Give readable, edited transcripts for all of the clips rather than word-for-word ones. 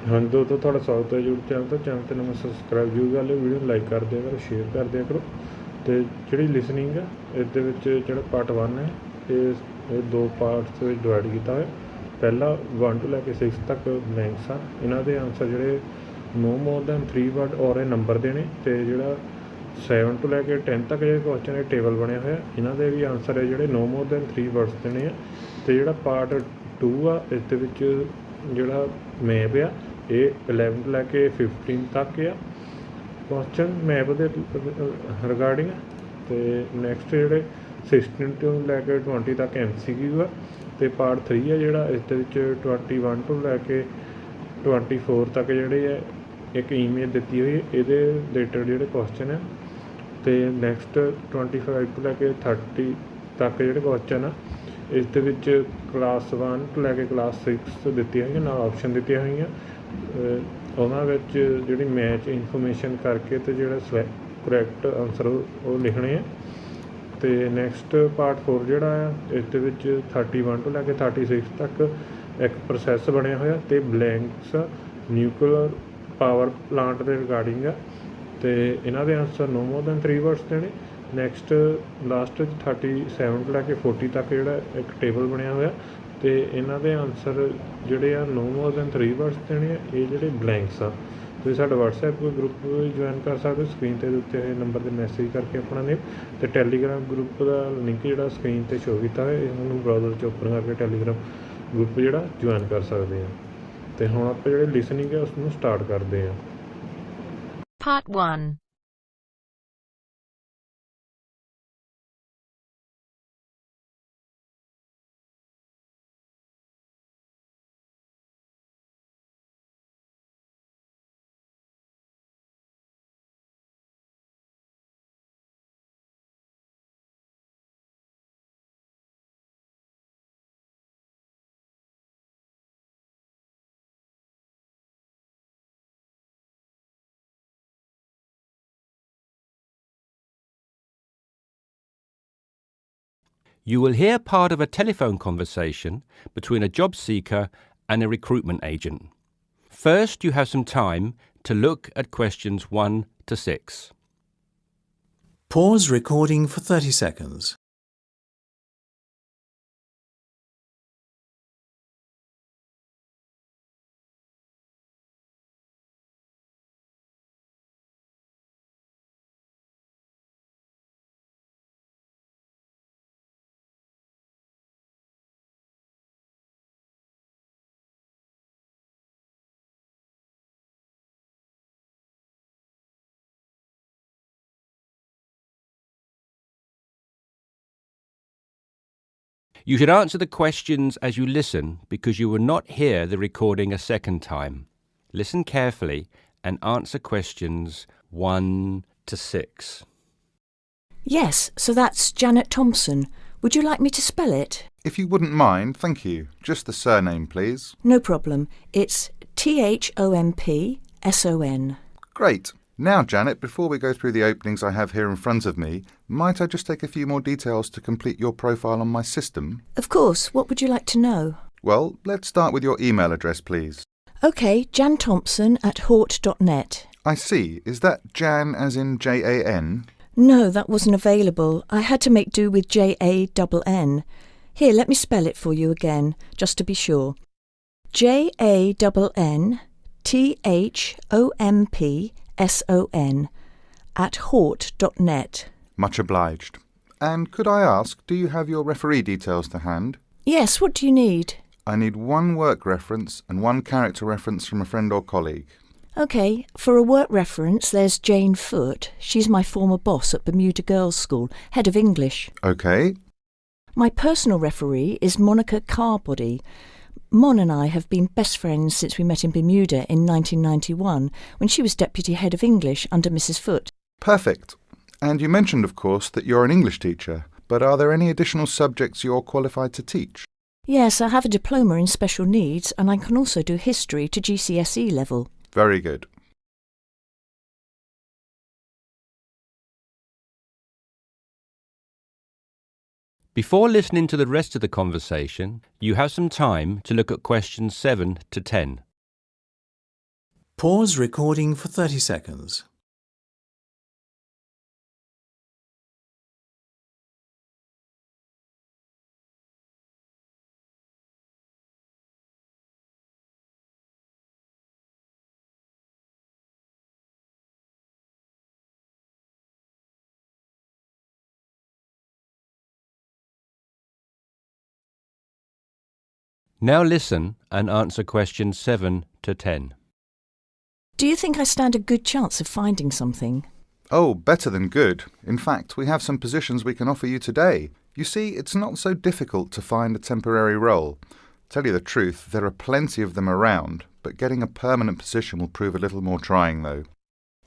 हाँ दोस्तों, ਤੁਹਾਡਾ ਸਵਾਗਤ ਹੈ YouTube ਚੈਨਲ ਤੇ ਨਵਾਂ ਸਬਸਕ੍ਰਾਈਬ ਜ਼ਰੂਰ ਕਰ ਲਿਓ, ਵੀਡੀਓ ਨੂੰ ਲਾਈਕ ਕਰ ਦਿਆ ਕਰੋ, ਸ਼ੇਅਰ ਕਰ ਦਿਆ ਕਰੋ। ਅਤੇ ਜਿਹੜੀ ਲਿਸਨਿੰਗ ਹੈ ਇਸ ਦੇ ਵਿੱਚ ਜਿਹੜਾ ਪਾਰਟ 1 ਹੈ ਇਹ ਦੋ ਪਾਰਟਸ ਵਿੱਚ ਡਿਵਾਈਡ ਕੀਤਾ ਹੋਇਆ। ਪਹਿਲਾ 1 ਤੋਂ ਲੈ ਕੇ 6 ਤੱਕ ਬਲੈਂਕਸ ਆ, ਇਹਨਾਂ ਦੇ ਆਨਸਰ ਜਿਹੜੇ ਨੋ ਮੋਰ ਦੈਨ 3 ਵਰਡ ਔਰ ਇਹ ਨੰਬਰ ਦੇਣੇ। ਅਤੇ ਜਿਹੜਾ 7 ਤੋਂ ਲੈ ਕੇ 10 ਤੱਕ ਜਿਹੜੇ ਕੁਐਸਚਨ ਇਹ ਟੇਬਲ ਬਣਿਆ ਹੋਇਆ, ਇਹਨਾਂ ਦੇ ਵੀ ਆਨਸਰ ਹੈ ਜਿਹੜੇ ਨੋ ਮੋਰ ਦੈਨ 3 ਵਰਡਸ ਦੇਣੇ ਆ। ਅਤੇ ਜਿਹੜਾ ਪਾਰਟ 2 ਆ ਇਸ ਦੇ ਵਿੱਚ ਜਿਹੜਾ ਮੈਪ ਆ ਇਹ 11 ਤੋਂ ਲੈ ਕੇ 15 ਤੱਕ ਆ ਕੁਐਸਚਨ ਮੈਪ ਦੇ ਰਿਗਾਰਡਿੰਗ। ਅਤੇ ਨੈਕਸਟ ਜਿਹੜੇ 16 ਤੋਂ ਲੈ ਕੇ 20 ਤੱਕ MCQ ਆ। ਅਤੇ ਪਾਰਟ 3 ਆ ਜਿਹੜਾ ਇਸ ਦੇ ਵਿੱਚ 21 ਤੋਂ ਲੈ ਕੇ 24 ਤੱਕ ਜਿਹੜੇ ਹੈ ਇੱਕ ਈਮੇਲ ਦਿੱਤੀ ਹੋਈ ਹੈ, ਇਹਦੇ ਰਿਲੇਟਡ ਜਿਹੜੇ ਕੁਐਸਚਨ ਹੈ। ਅਤੇ ਨੈਕਸਟ 25 ਤੋਂ ਲੈ ਕੇ 30 ਤੱਕ ਜਿਹੜੇ ਕੁਐਸਚਨ ਆ ਇਸ ਦੇ ਵਿੱਚ ਕਲਾਸ 1 ਤੋਂ ਲੈ ਕੇ ਕਲਾਸ 6 ਦਿੱਤੀਆਂ ਹੋਈਆਂ, ਨਾਲ ਆਪਸ਼ਨ ਦਿੱਤੀਆਂ ਹੋਈਆਂ। ਉਹਨਾਂ ਵਿੱਚ ਜਿਹੜੀ ਮੈਚ ਇਨਫੋਰਮੇਸ਼ਨ ਕਰਕੇ ਅਤੇ ਜਿਹੜਾ ਕਰੈਕਟ ਆਨਸਰ ਉਹ ਲਿਖਣੇ ਆ। ਅਤੇ ਨੈਕਸਟ ਪਾਰਟ 4 ਜਿਹੜਾ ਆ ਇਸ ਦੇ ਵਿੱਚ 31 ਤੋਂ ਲੈ ਕੇ 36 ਤੱਕ ਇੱਕ ਪ੍ਰੋਸੈਸ ਬਣਿਆ ਹੋਇਆ ਅਤੇ ਬਲੈਂਕਸ ਨਿਊਕਲੀਅਰ ਪਾਵਰ ਪਲਾਂਟ ਦੇ ਰਿਗਾਰਡਿੰਗ ਆ। ਅਤੇ ਇਹਨਾਂ ਦੇ ਆਨਸਰ ਨੋ ਮੋਰ ਦੈਨ 3 ਵਰਡਸ ਦੇਣੇ। ਨੈਕਸਟ ਲਾਸਟ 37 ਤੋਂ ਲੈ ਕੇ 40 ਤੱਕ ਜਿਹੜਾ ਇੱਕ ਟੇਬਲ ਬਣਿਆ ਹੋਇਆ ਅਤੇ ਇਹਨਾਂ ਦੇ ਆਨਸਰ ਜਿਹੜੇ ਆ ਨੋ ਮੋਰ ਦੈਨ 3 ਵਰਡਸ ਦੇਣੇ ਆ। ਇਹ ਜਿਹੜੇ ਬਲੈਂਕਸ ਆ ਤੁਸੀਂ ਸਾਡਾ WhatsApp ਗਰੁੱਪ ਜੁਆਇਨ ਕਰ ਸਕਦੇ ਹੋ, ਸਕਰੀਨ 'ਤੇ ਦਿੱਤੇ ਹੋਏ ਨੰਬਰ 'ਤੇ ਮੈਸੇਜ ਕਰਕੇ ਆਪਣਾ ਨੇਮ। ਅਤੇ ਟੈਲੀਗ੍ਰਾਮ ਗਰੁੱਪ ਦਾ ਲਿੰਕ ਜਿਹੜਾ ਸਕਰੀਨ 'ਤੇ ਸ਼ੋ ਕੀਤਾ ਹੋਇਆ, ਇਹਨੂੰ ਬਰਾਊਜ਼ਰ 'ਚ ਓਪਨ ਕਰਕੇ ਟੈਲੀਗ੍ਰਾਮ ਗਰੁੱਪ ਜਿਹੜਾ ਜੁਆਇਨ ਕਰ ਸਕਦੇ ਹਾਂ। ਅਤੇ ਹੁਣ ਆਪਾਂ ਜਿਹੜੇ ਲਿਸਨਿੰਗ ਹੈ ਉਸ ਨੂੰ ਸਟਾਰਟ ਕਰਦੇ ਹਾਂ। Part 1. You will hear part of a telephone conversation between a job seeker and a recruitment agent. First, you have some time to look at questions 1 to 6. Pause recording for 30 seconds. You should answer the questions as you listen because you will not hear the recording a second time. Listen carefully and answer questions 1 to 6. Yes, so that's Janet Thompson. Would you like me to spell it? If you wouldn't mind, thank you. Just the surname, please. No problem. It's THOMPSON. Great. Now, Janet, before we go through the openings I have here in front of me, might I just take a few more details to complete your profile on my system? Of course. What would you like to know? Well, let's start with your email address, please. OK, Jan Thompson at hort.net. I see. Is that Jan as in Jan? No, that wasn't available. I had to make do with JANN. Here, let me spell it for you again, just to be sure. JANNTHOMPSON at hort.net. Much obliged. And could I ask, do you have your referee details to hand? Yes, what do you need? I need one work reference and one character reference from a friend or colleague. OK, for a work reference, there's Jane Foote. She's my former boss at Bermuda Girls' School, head of English. OK. My personal referee is Monica Carbody. Mon and I have been best friends since we met in Bermuda in 1991 when she was deputy head of English under Mrs. Foote. Perfect. And you mentioned, of course, that you're an English teacher, but are there any additional subjects you're qualified to teach? Yes, I have a diploma in special needs and I can also do history to GCSE level. Very good. Before listening to the rest of the conversation, you have some time to look at questions 7 to 10. Pause recording for 30 seconds. Now listen and answer questions 7 to 10. Do you think I stand a good chance of finding something? Oh, better than good. In fact, we have some positions we can offer you today. You see, it's not so difficult to find a temporary role. Tell you the truth, there are plenty of them around, but getting a permanent position will prove a little more trying though.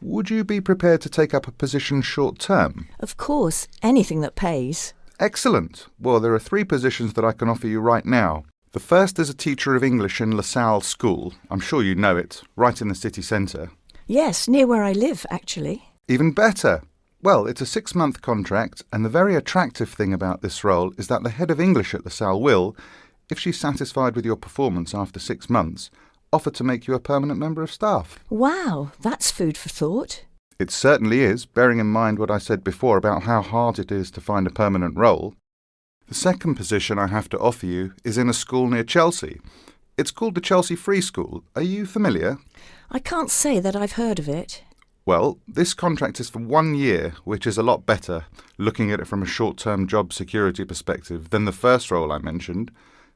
Would you be prepared to take up a position short term? Of course, anything that pays. Excellent. Well, there are 3 positions that I can offer you right now. The first is a teacher of English in LaSalle School. I'm sure you know it, right in the city centre. Yes, near where I live, actually. Even better. Well, it's a 6-month contract, and the very attractive thing about this role is that the head of English at LaSalle will, if she's satisfied with your performance after 6 months, offer to make you a permanent member of staff. Wow, that's food for thought. It certainly is, bearing in mind what I said before about how hard it is to find a permanent role. The second position I have to offer you is in a school near Chelsea. It's called the Chelsea Free School. Are you familiar? I can't say that I've heard of it. Well, this contract is for 1 year, which is a lot better, looking at it from a short-term job security perspective, than the first role I mentioned.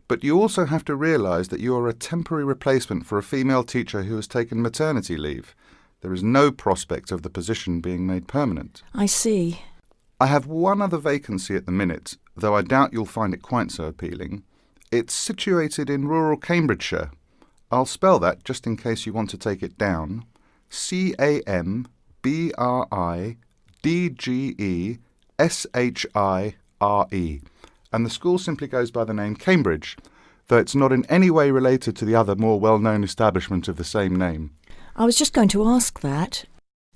But you also have to realise that you are a temporary replacement for a female teacher who has taken maternity leave. There is no prospect of the position being made permanent. I see. I have one other vacancy at the minute, though I doubt you'll find it quite so appealing. It's situated in rural Cambridgeshire. I'll spell that just in case you want to take it down. CambridgeShire. And the school simply goes by the name Cambridge, though it's not in any way related to the other more well-known establishment of the same name. I was just going to ask that.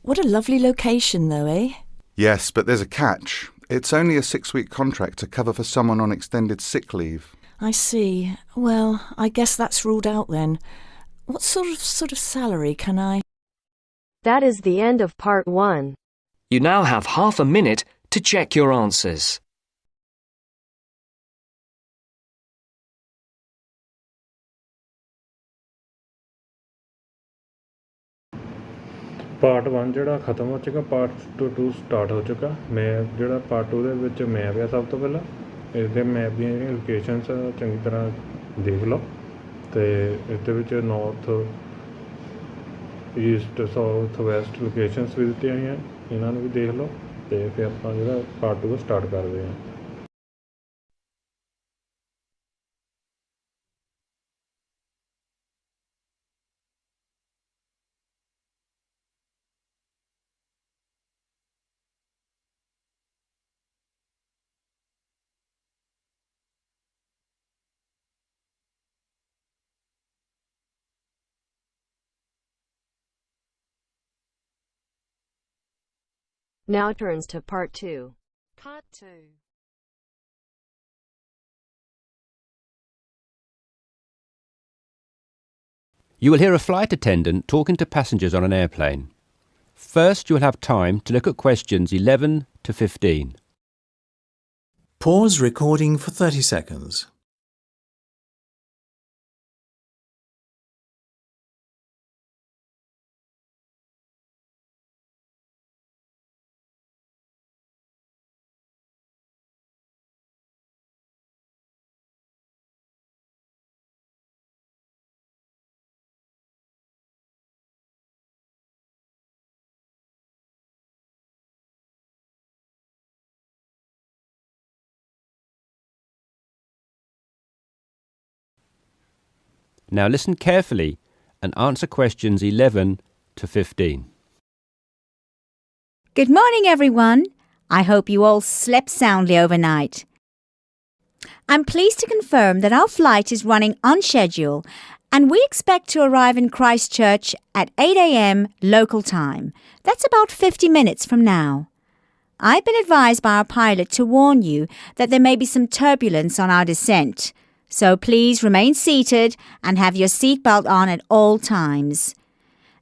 What a lovely location, though, eh? Yes, but there's a catch. It's only a 6-week contract to cover for someone on extended sick leave. I see. Well, I guess that's ruled out then. What sort of salary can I... That is the end of part 1. You now have half a minute to check your answers. Part 1 ਜਿਹੜਾ ਖਤਮ ਹੋ ਚੁੱਕਾ, part 2 start ਹੋ ਚੁੱਕਾ। Map ਜਿਹੜਾ part 2 ਦੇ ਵਿੱਚ map ਆ ਸਭ ਤੋਂ ਪਹਿਲਾਂ। ਇਸ ਦੇ ਮੈਪ ਦੀਆਂ ਜਿਹੜੀਆਂ ਲੋਕੇਸ਼ਨਸ ਚੰਗੀ ਤਰ੍ਹਾਂ ਦੇਖ ਲਓ ਅਤੇ ਇਸ ਦੇ ਵਿੱਚ north, east, south, west locations ਵੀ ਦਿੱਤੀਆਂ ਹੋਈਆਂ, ਇਹਨਾਂ ਨੂੰ ਵੀ ਦੇਖ ਲਓ ਅਤੇ ਫਿਰ ਆਪਾਂ ਜਿਹੜਾ ਪਾਰਟ 2 ਸਟਾਰਟ ਕਰਦੇ ਹਾਂ। Now turns to part 2. Part 2. You will hear a flight attendant talking to passengers on an airplane. First, you will have time to look at questions 11 to 15. Pause recording for 30 seconds. Now listen carefully and answer questions 11 to 15. Good morning, everyone. I hope you all slept soundly overnight. I'm pleased to confirm that our flight is running on schedule and we expect to arrive in Christchurch at 8 a.m. local time. That's about 50 minutes from now. I've been advised by our pilot to warn you that there may be some turbulence on our descent, so please remain seated and have your seatbelt on at all times.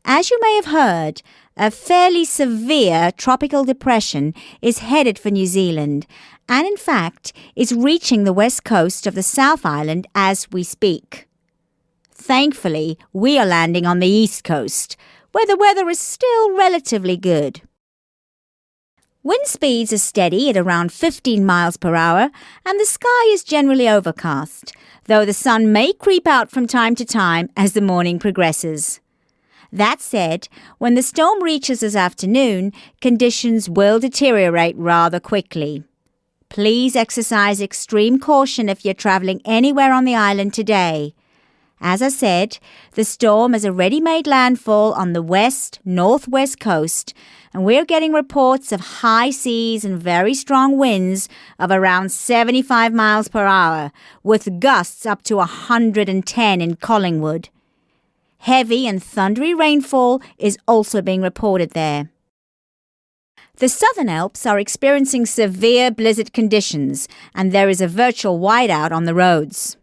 As you may have heard, a fairly severe tropical depression is headed for New Zealand and in fact is reaching the west coast of the South Island as we speak. Thankfully, we are landing on the east coast, where the weather is still relatively good. Wind speeds are steady at around 15 miles per hour and the sky is generally overcast, though the sun may creep out from time to time as the morning progresses. That said, when the storm reaches this afternoon, conditions will deteriorate rather quickly. Please exercise extreme caution if you're travelling anywhere on the island today. As I said, the storm has already made landfall on the west-northwest coast, and we're getting reports of high seas and very strong winds of around 75 miles per hour, with gusts up to 110 in Collingwood. Heavy and thundery rainfall is also being reported there. The Southern Alps are experiencing severe blizzard conditions, and there is a virtual whiteout on the roads.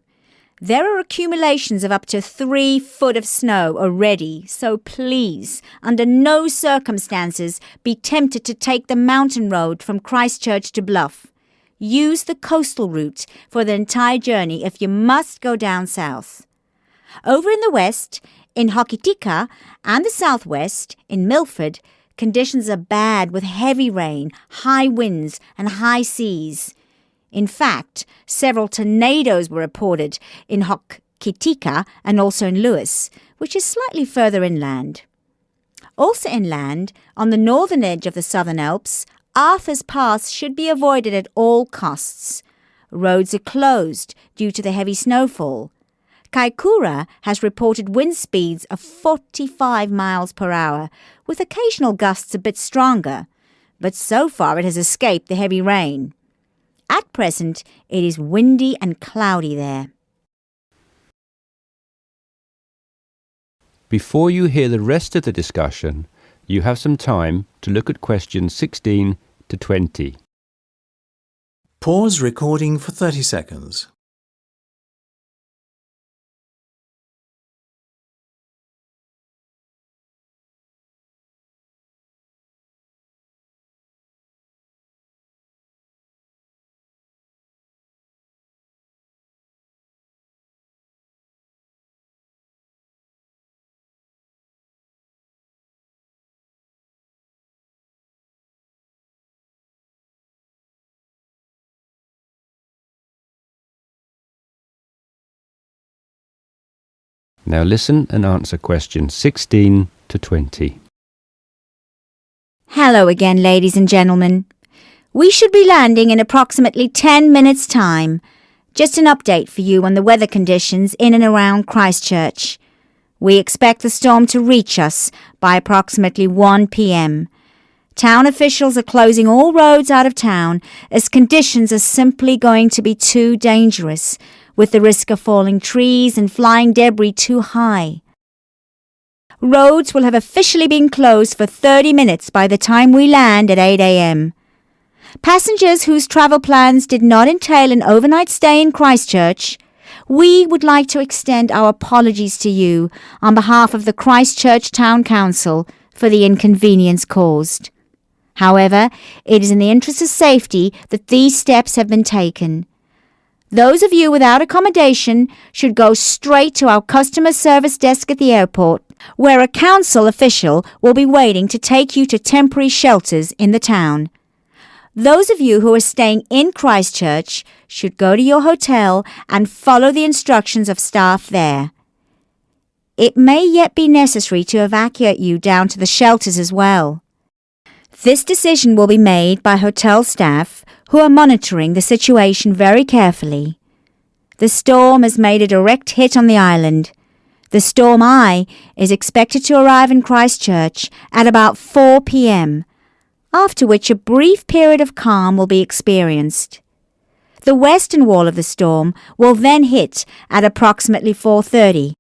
There are accumulations of up to 3 foot of snow already, so please, under no circumstances, be tempted to take the mountain road from Christchurch to Bluff. Use the coastal route for the entire journey if you must go down south. Over in the west, in Hokitika and the southwest, in Milford, conditions are bad with heavy rain, high winds and high seas. In fact, several tornadoes were reported in Hokitika and also in Lewis, which is slightly further inland. Also inland, on the northern edge of the Southern Alps, Arthur's Pass should be avoided at all costs. Roads are closed due to the heavy snowfall. Kaikoura has reported wind speeds of 45 miles per hour, with occasional gusts a bit stronger, but so far it has escaped the heavy rain. At present, it is windy and cloudy there. Before you hear the rest of the discussion, you have some time to look at questions 16 to 20. Pause recording for 30 seconds. Now listen and answer questions 16 to 20. Hello again, ladies and gentlemen. We should be landing in approximately 10 minutes' time. Just an update for you on the weather conditions in and around Christchurch. We expect the storm to reach us by approximately 1 p.m. Town officials are closing all roads out of town as conditions are simply going to be too dangerous, with the risk of falling trees and flying debris too high. Roads will have officially been closed for 30 minutes by the time we land at 8 a.m. Passengers whose travel plans did not entail an overnight stay in Christchurch, we would like to extend our apologies to you on behalf of the Christchurch Town Council for the inconvenience caused. However, it is in the interest of safety that these steps have been taken. Those of you without accommodation should go straight to our customer service desk at the airport, where a council official will be waiting to take you to temporary shelters in the town. Those of you who are staying in Christchurch should go to your hotel and follow the instructions of staff there. It may yet be necessary to evacuate you down to the shelters as well. This decision will be made by hotel staff who are monitoring the situation very carefully. The storm has made a direct hit on the island. The storm eye is expected to arrive in Christchurch at about 4 p.m., after which a brief period of calm will be experienced. The western wall of the storm will then hit at approximately 4:30,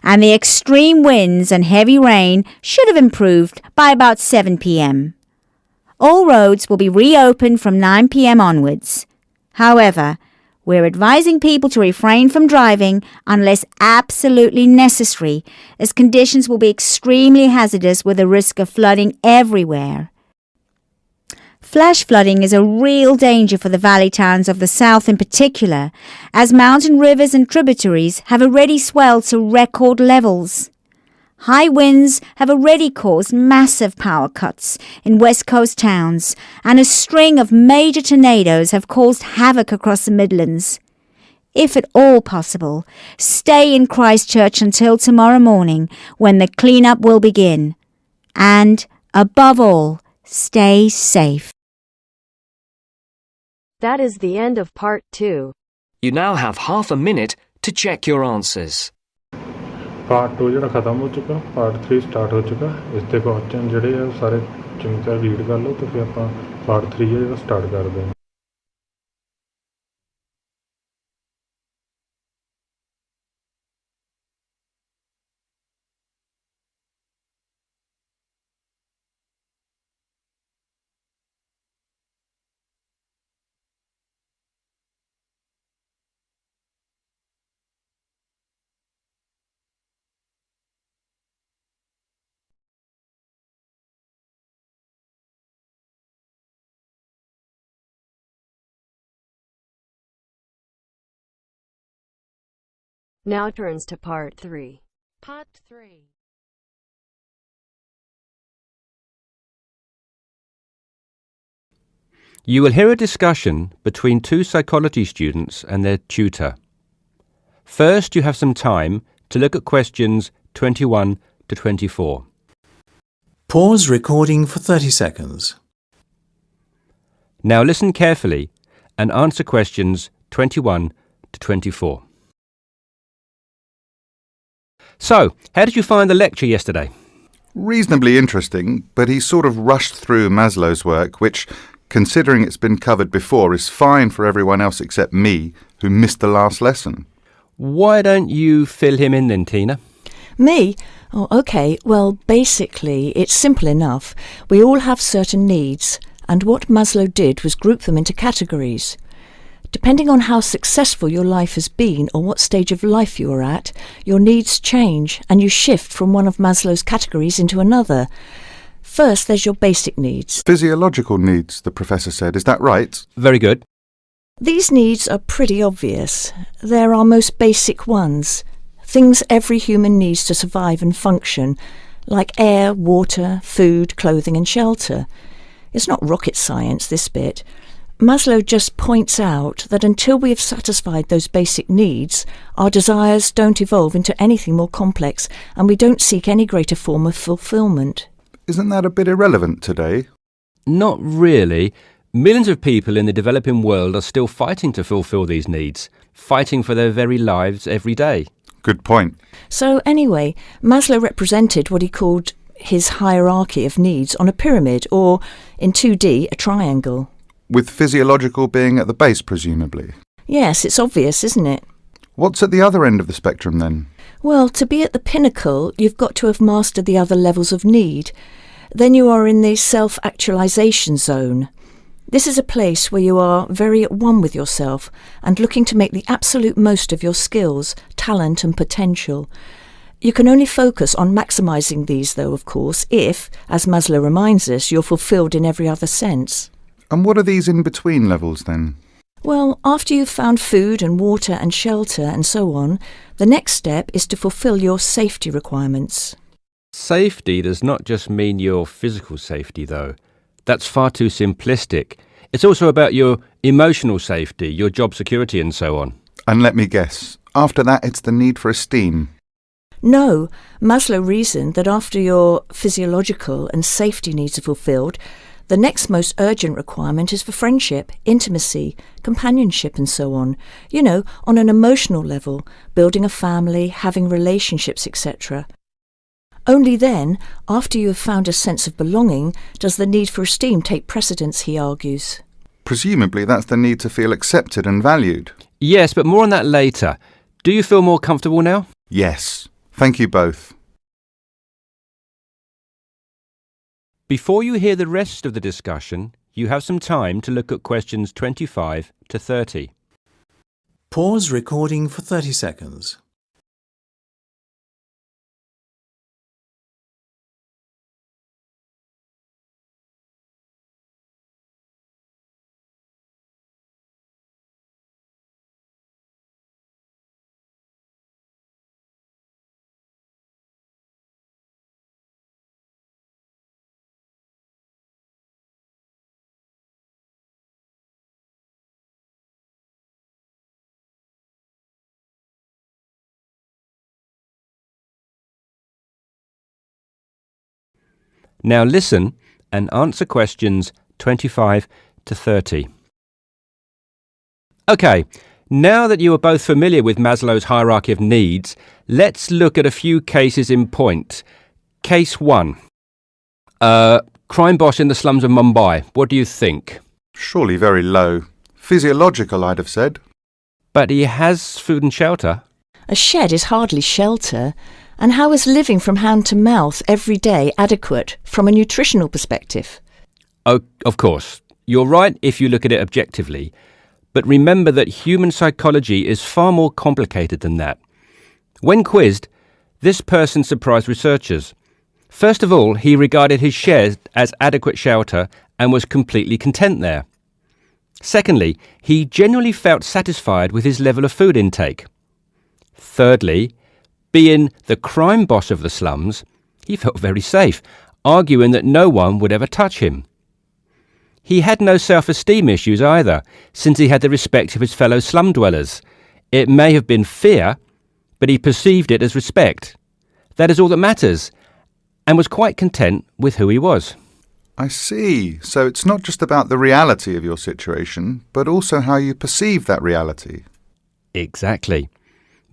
and the extreme winds and heavy rain should have improved by about 7 p.m. All roads will be reopened from 9 p.m. onwards. However, We're advising people to refrain from driving unless absolutely necessary, as conditions will be extremely hazardous with a risk of flooding everywhere. Flash flooding is a real danger for the valley towns of the south in particular, as mountain rivers and tributaries have already swelled to record levels. High winds have already caused massive power cuts in West Coast towns, and a string of major tornadoes have caused havoc across the Midlands. If at all possible, stay in Christchurch until tomorrow morning, when the clean-up will begin. And, above all, stay safe. That is the end of part 2. You now have half a minute to check your answers. Part 2 ਜਿਹੜਾ ख़त्म ਹੋ ਚੁੱਕਾ, part 3 start ਹੋ ਚੁੱਕਾ। ਇਸ ਦੇ question ਜਿਹੜੇ ਆ ਸਾਰੇ ਚੰਗੀ ਤਰ੍ਹਾਂ ਰੀਡ ਕਰ ਲਓ, ਤੇ ਫਿਰ ਆਪਾਂ ਪਾਰਟ 3 ਜਿਹੜਾ ਸਟਾਰਟ ਕਰਦੇ ਹਾਂ। Now turns to part 3. Part 3. You will hear a discussion between two psychology students and their tutor. First, you have some time to look at questions 21 to 24. Pause recording for 30 seconds. Now listen carefully and answer questions 21 to 24. So, how did you find the lecture yesterday? Reasonably interesting, but he sort of rushed through Maslow's work, which, considering it's been covered before, is fine for everyone else except me, who missed the last lesson. Why don't you fill him in then, Tina? Me? Oh, OK. Well, basically, it's simple enough. We all have certain needs, and what Maslow did was group them into categories. Depending on how successful your life has been or what stage of life you are at, your needs change and you shift from one of Maslow's categories into another. First, there's your basic needs. Physiological needs, the professor said. Is that right? Very good. These needs are pretty obvious. They're our most basic ones. Things every human needs to survive and function, like air, water, food, clothing and shelter. It's not rocket science, this bit. Maslow just points out that until we have satisfied those basic needs, our desires don't evolve into anything more complex, and we don't seek any greater form of fulfillment. Isn't that a bit irrelevant today? Not really. Millions of people in the developing world are still fighting to fulfill these needs, fighting for their very lives every day. Good point. So anyway, Maslow represented what he called his hierarchy of needs on a pyramid, or, in 2D, a triangle. With physiological being at the base, presumably. Yes, it's obvious, isn't it? What's at the other end of the spectrum, then? Well, to be at the pinnacle, you've got to have mastered the other levels of need. Then you are in the self-actualization zone. This is a place where you are very at one with yourself and looking to make the absolute most of your skills, talent and potential. You can only focus on maximising these, though, of course, if, as Maslow reminds us, you're fulfilled in every other sense. And what are these in-between levels, then? Well, after you've found food and water and shelter and so on, the next step is to fulfil your safety requirements. Safety does not just mean your physical safety, though. That's far too simplistic. It's also about your emotional safety, your job security and so on. And let me guess, after that it's the need for esteem. No, Maslow reasoned that after your physiological and safety needs are fulfilled, the next most urgent requirement is for friendship, intimacy, companionship and so on. You know, on an emotional level, building a family, having relationships, etc. Only then, after you have found a sense of belonging, does the need for esteem take precedence, he argues. Presumably that's the need to feel accepted and valued. Yes, but more on that later. Do you feel more comfortable now? Yes. Thank you both. Before you hear the rest of the discussion, you have some time to look at questions 25 to 30. Pause recording for 30 seconds. Now listen and answer questions 25 to 30. OK, now that you are both familiar with Maslow's hierarchy of needs, let's look at a few cases in point. Case 1. Crime boss in the slums of Mumbai. What do you think? Surely very low. Physiological, I'd have said. But he has food and shelter. A shed is hardly shelter. And how is living from hand to mouth every day adequate from a nutritional perspective? Oh, of course. You're right if you look at it objectively. But remember that human psychology is far more complicated than that. When quizzed, this person surprised researchers. First of all, he regarded his shed as adequate shelter and was completely content there. Secondly, he genuinely felt satisfied with his level of food intake. Thirdly, being the crime boss of the slums, he felt very safe, arguing that no one would ever touch him. He had no self-esteem issues either, since he had the respect of his fellow slum dwellers. It may have been fear, but he perceived it as respect. That is all that matters, and was quite content with who he was. I see. So it's not just about the reality of your situation, but also how you perceive that reality. Exactly.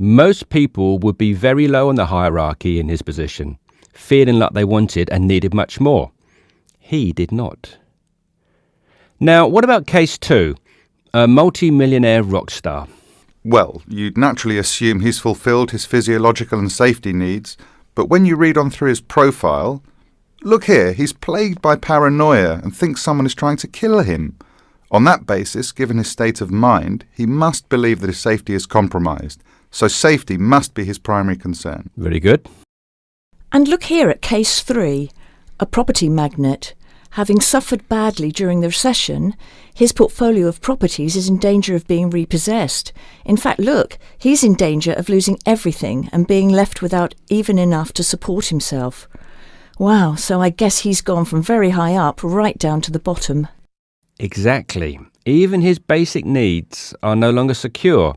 Most people would be very low on the hierarchy in his position, feeling like they wanted and needed much more. He did not. Now, what about case 2? A multi-millionaire rock star. Well, you'd naturally assume he's fulfilled his physiological and safety needs, but when you read on through his profile, look here, he's plagued by paranoia and thinks someone is trying to kill him. On that basis, given his state of mind, he must believe that his safety is compromised. So safety must be his primary concern. Very good. And look here at case 3, a property magnate. Having suffered badly during the recession, his portfolio of properties is in danger of being repossessed. In fact, look, he's in danger of losing everything and being left without even enough to support himself. Wow, so I guess he's gone from very high up right down to the bottom. Exactly. Even his basic needs are no longer secure.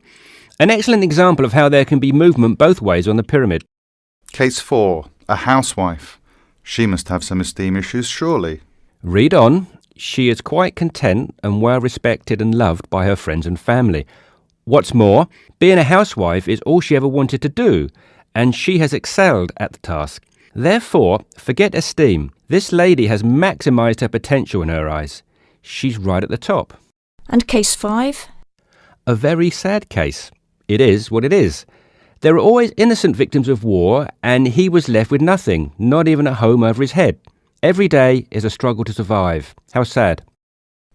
An excellent example of how there can be movement both ways on the pyramid. Case 4. A housewife. She must have some esteem issues, surely. Read on. She is quite content and well respected and loved by her friends and family. What's more, being a housewife is all she ever wanted to do, and she has excelled at the task. Therefore, forget esteem. This lady has maximised her potential in her eyes. She's right at the top. And case 5? A very sad case. It is what it is. There are always innocent victims of war, and he was left with nothing, not even a home over his head. Every day is a struggle to survive. How sad.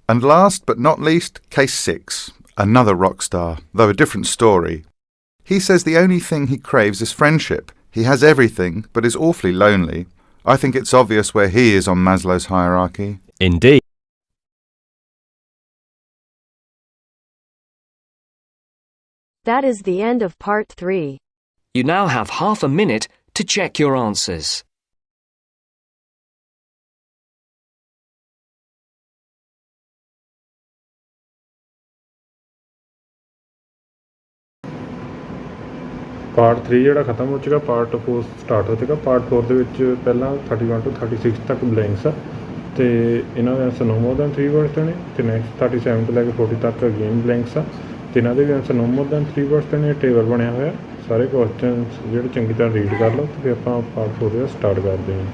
And last but not least, case 6. Another rock star, though a different story. He says the only thing he craves is friendship. He has everything, but is awfully lonely. I think it's obvious where he is on Maslow's hierarchy. Indeed. That is the end of part 3. You now have half a minute to check your answers. Part 3 ਜਿਹੜਾ ਖਤਮ ਹੋ ਚੁੱਕਾ, part 4 start ਹੋ ਚੁੱਕਾ। Part 4 ਦੇ ਵਿੱਚ ਪਹਿਲਾਂ 31 ਤੋਂ 36 ਤੱਕ ਬਲੈਂਕਸ ਆ, ਅਤੇ ਇਹਨਾਂ ਦੇ ਆਂਸਰ ਨੋ ਮੋਰ ਦੈਨ 3 ਵਰਡਸ ਦੇ ਨੇ, ਅਤੇ ਨੈਕਸਟ 37 ਤੋਂ ਲੈ ਕੇ 40 ਤੱਕ ਅਗੇਨ ਬਲੈਂਕਸ ਆ, ਅਤੇ ਇਹਨਾਂ ਦੇ ਵੀ ਆਂਸਰ ਨੋ ਮੋਰ ਦੈਨ 3 ਵਰਡਸ ਦੇ ਨੇ। ਟੇਬਲ ਬਣਿਆ ਹੋਇਆ, ਸਾਰੇ ਕੁਐਸਚਨਸ ਜਿਹੜੇ ਚੰਗੀ ਤਰ੍ਹਾਂ ਰੀਡ ਕਰ ਲਓ, ਅਤੇ ਫਿਰ ਆਪਾਂ ਪਾਰਟ 4 ਦਾ ਸਟਾਰਟ ਕਰਦੇ ਹਾਂ।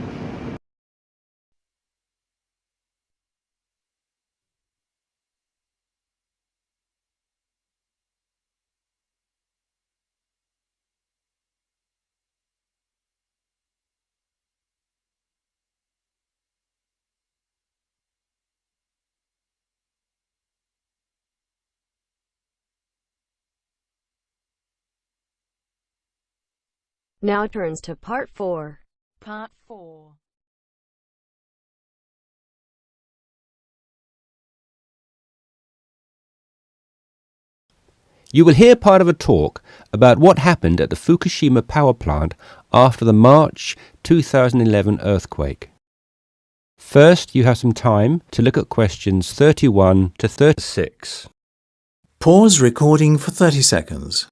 Now turns to Part 4. Part 4. You will hear part of a talk about what happened at the Fukushima power plant after the March 2011 earthquake. First, you have some time to look at questions 31 to 36. Pause recording for 30 seconds.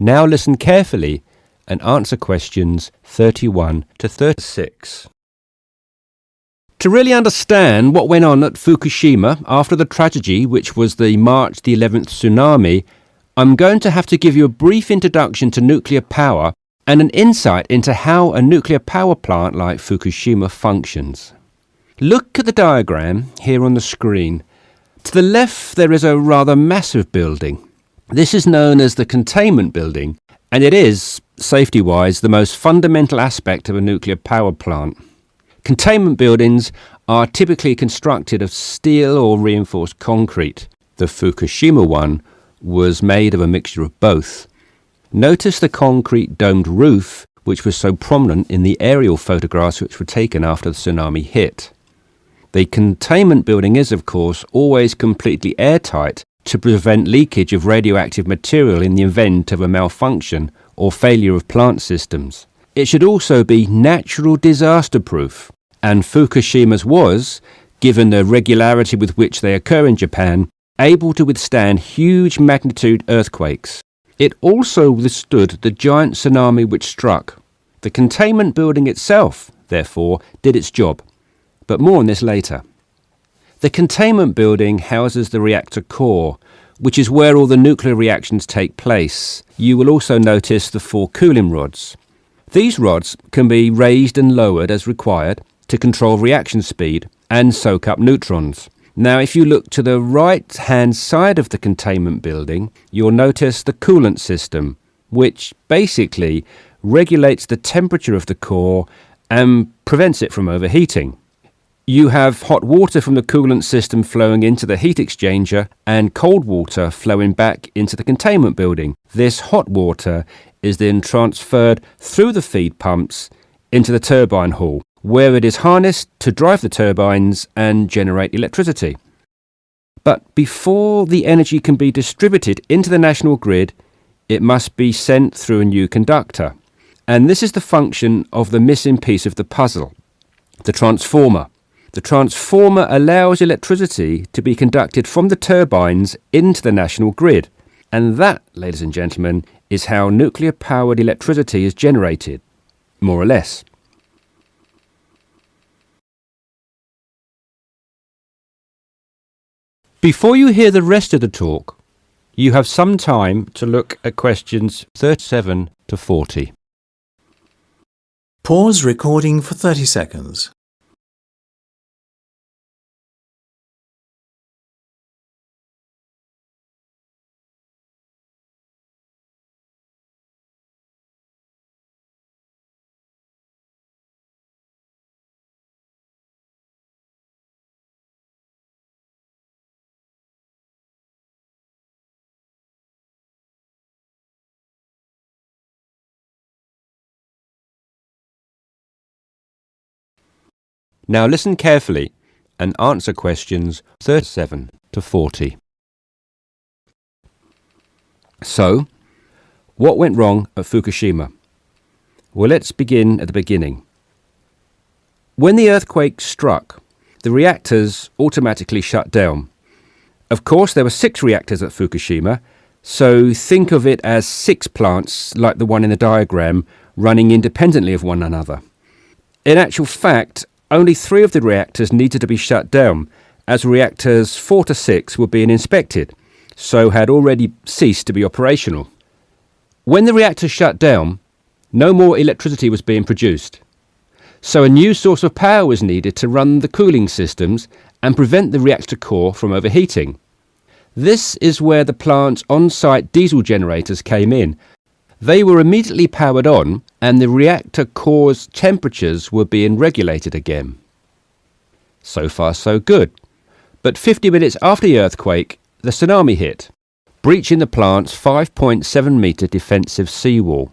Now listen carefully and answer questions 31 to 36. To really understand what went on at Fukushima after the tragedy, which was the March the 11th tsunami, I'm going to have to give you a brief introduction to nuclear power and an insight into how a nuclear power plant like Fukushima functions. Look at the diagram here on the screen. To the left there is a rather massive building. This is known as the containment building, and it is, safety-wise, the most fundamental aspect of a nuclear power plant. Containment buildings are typically constructed of steel or reinforced concrete. The Fukushima one was made of a mixture of both. Notice the concrete domed roof, which was so prominent in the aerial photographs which were taken after the tsunami hit. The containment building is, of course, always completely airtight to prevent leakage of radioactive material in the event of a malfunction or failure of plant systems. It should also be natural disaster proof, and Fukushima's was, given the regularity with which they occur in Japan, able to withstand huge magnitude earthquakes. It also withstood the giant tsunami which struck. The containment building itself, therefore, did its job, but more on this later. The containment building houses the reactor core, which is where all the nuclear reactions take place. You will also notice the 4 cooling rods. These rods can be raised and lowered as required to control reaction speed and soak up neutrons. Now, if you look to the right-hand side of the containment building, you'll notice the coolant system, which basically regulates the temperature of the core and prevents it from overheating. You have hot water from the coolant system flowing into the heat exchanger and cold water flowing back into the containment building. This hot water is then transferred through the feed pumps into the turbine hall, where it is harnessed to drive the turbines and generate electricity. But before the energy can be distributed into the national grid, it must be sent through a new conductor. And this is the function of the missing piece of the puzzle, the transformer. The transformer allows electricity to be conducted from the turbines into the national grid. And that, ladies and gentlemen, is how nuclear-powered electricity is generated, more or less. Before you hear the rest of the talk, you have some time to look at questions 37 to 40. Pause recording for 30 seconds. Now listen carefully and answer questions 37 to 40. So, what went wrong at Fukushima? Well, let's begin at the beginning. When the earthquake struck, the reactors automatically shut down. Of course, there were 6 reactors at Fukushima, so think of it as 6 plants like the one in the diagram running independently of one another. In actual fact, only 3 of the reactors needed to be shut down, as reactors 4 to 6 were being inspected. so had already ceased to be operational. When the reactor shut down, no more electricity was being produced, so a new source of power was needed to run the cooling systems and prevent the reactor core from overheating. This is where the plant's on-site diesel generators came in. They were immediately powered on and the reactor core's temperatures were being regulated again. So far so good. But 50 minutes after the earthquake, the tsunami hit, breaching the plant's 5.7 metre defensive seawall.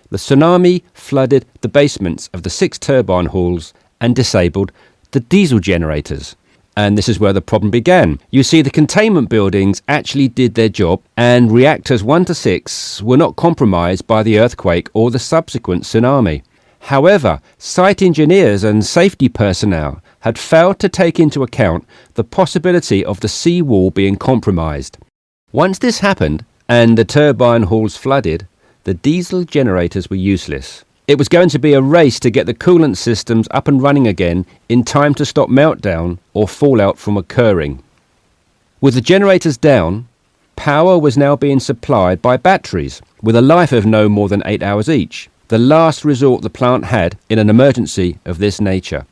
The tsunami flooded the basements of the 6 turbine halls and disabled the diesel generators. And this is where the problem began. You see, the containment buildings actually did their job, and reactors 1 to 6 were not compromised by the earthquake or the subsequent tsunami. However, site engineers and safety personnel had failed to take into account the possibility of the seawall being compromised. Once this happened and the turbine halls flooded, the diesel generators were useless. It was going to be a race to get the coolant systems up and running again in time to stop meltdown or fallout from occurring. With the generators down, power was now being supplied by batteries with a life of no more than 8 hours each, the last resort the plant had in an emergency of this nature.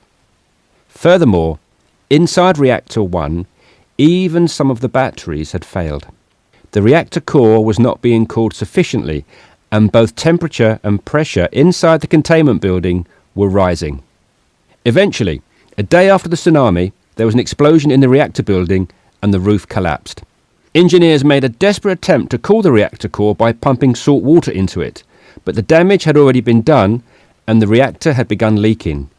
Furthermore, inside reactor 1, even some of the batteries had failed. The reactor core was not being cooled sufficiently, and both temperature and pressure inside the containment building were rising. Eventually, a day after the tsunami, there was an explosion in the reactor building and the roof collapsed. Engineers made a desperate attempt to cool the reactor core by pumping salt water into it, but the damage had already been done and the reactor had begun leaking.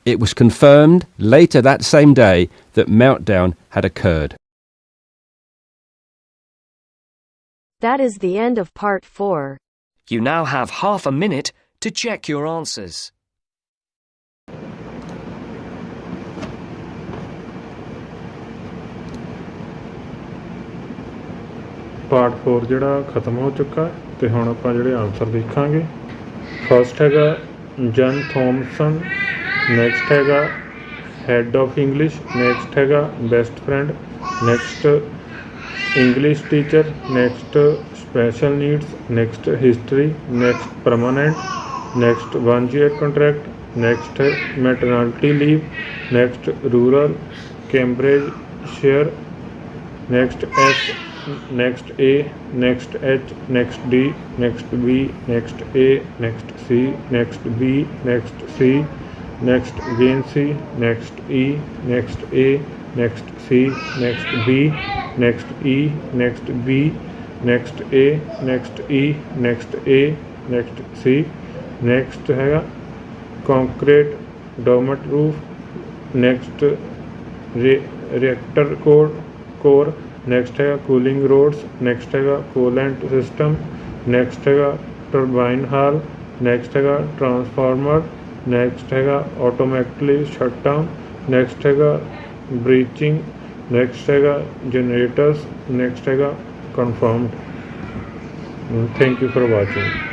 It was confirmed later that same day that meltdown had occurred. That is the end of part 4. You now have half a minute to check your answers. Part 4 ਜਿਹੜਾ ਖਤਮ ਹੋ ਚੁੱਕਾ ਤੇ ਹੁਣ ਆਪਾਂ ਜਿਹੜੇ answer ਦੇਖਾਂਗੇ। First ਹੈਗਾ ਜਨ ਥੋਮਸਨ, ਨੈਕਸਟ ਹੈਗਾ ਹੈਡ ਆਫ ਇੰਗਲਿਸ਼, ਨੈਕਸਟ ਹੈਗਾ best friend, next English teacher, next special needs, next history, next permanent, next 1 year contract, next maternity leave, next rural, Cambridgeshire, next S, next A, next H, next D, next B, next A, next C, next B, next C, next again C, next E, next A, next C, next B, next E, next B, next A, next E, next A, next C, next हैगा concrete dormant roof, next reactor core, next हैगा cooling rods, next हैगा coolant system, next हैगा turbine hall, next हैगा transformer, next हैगा automatically shut down, next हैगा breaching, next हैगा generators, next हैगा confirmed. Thank you for watching.